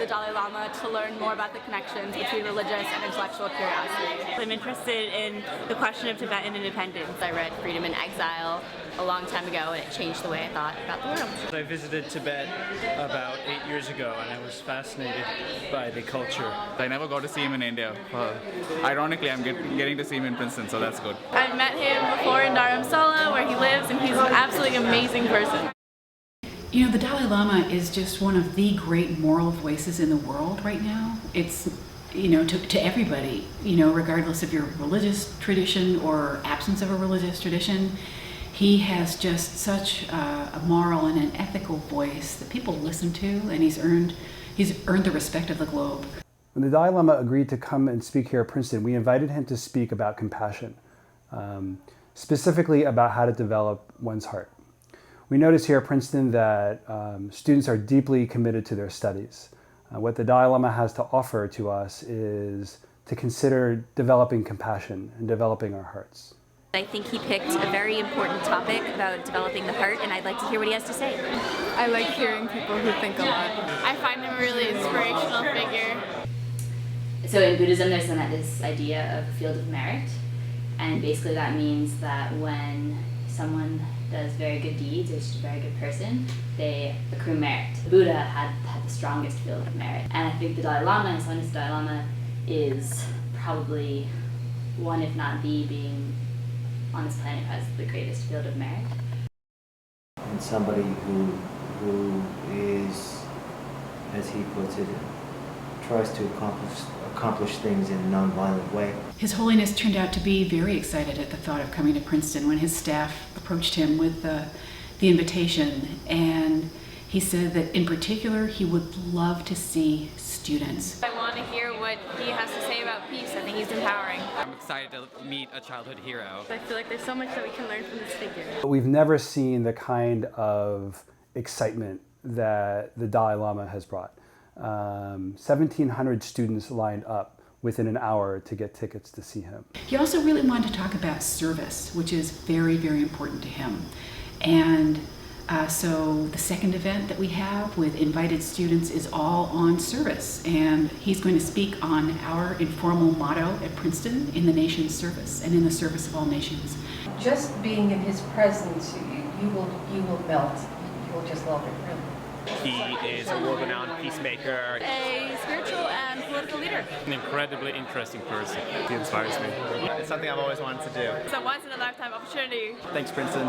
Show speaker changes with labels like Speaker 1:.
Speaker 1: Dalai Lama to learn more about the connections between religious and intellectual curiosity.
Speaker 2: I'm interested in the question of Tibetan independence.
Speaker 3: I read Freedom in Exile a long time ago, and it changed the way I thought about the world.
Speaker 4: I visited Tibet about 8 years ago, and I was fascinated by the culture.
Speaker 5: I never got to see him in India. Ironically, I'm getting to see him in Princeton, so that's good.
Speaker 1: I've met him before in Dharamsala, where he lives, and he's an absolutely amazing person.
Speaker 6: You know, the Dalai Lama is just one of the great moral voices in the world right now. It's, you know, to everybody, you know, regardless of your religious tradition or absence of a religious tradition. He has just such a moral and an ethical voice that people listen to, and he's earned the respect of the globe.
Speaker 7: When the Dalai Lama agreed to come and speak here at Princeton, we invited him to speak about compassion, specifically about how to develop one's heart. We notice here at Princeton that students are deeply committed to their studies. What the Dalai Lama has to offer to us is to consider developing compassion and developing our hearts.
Speaker 3: I think he picked a very important topic about developing the heart, and I'd like to hear what he has to say.
Speaker 1: I like hearing people who think a lot. I find him a really inspirational figure.
Speaker 8: So in Buddhism, there's this idea of a field of merit, and basically that means that when someone does very good deeds, or is just a very good person, they accrue merit. The Buddha had the strongest field of merit, and I think the Dalai Lama, His Holiness the Dalai Lama, is probably one, if not the, being on this planet who has the greatest field of merit.
Speaker 9: And somebody who is, as he puts it, tries to accomplish things in a non-violent way.
Speaker 6: His Holiness turned out to be very excited at the thought of coming to Princeton when his staff approached him with the invitation, and he said that in particular he would love to see students.
Speaker 1: I want to hear what he has to say about peace. I think he's empowering.
Speaker 5: I'm excited to meet a childhood hero.
Speaker 1: I feel like there's so much that we can learn from this figure.
Speaker 7: We've never seen the kind of excitement that the Dalai Lama has brought. 1,700 students lined up within an hour to get tickets to see him.
Speaker 6: He also really wanted to talk about service, which is very, very important to him. And so the second event that we have with invited students is all on service, and he's going to speak on our informal motto at Princeton: in the nation's service and in the service of all nations.
Speaker 10: Just being in his presence, you will melt. You will just love it, really.
Speaker 4: He is a world-renowned peacemaker,
Speaker 1: A spiritual and political leader.
Speaker 4: an incredibly interesting person. He inspires me.
Speaker 5: It's something I've always wanted to do.
Speaker 1: It's a once-in-a-lifetime opportunity.
Speaker 5: Thanks, Princeton.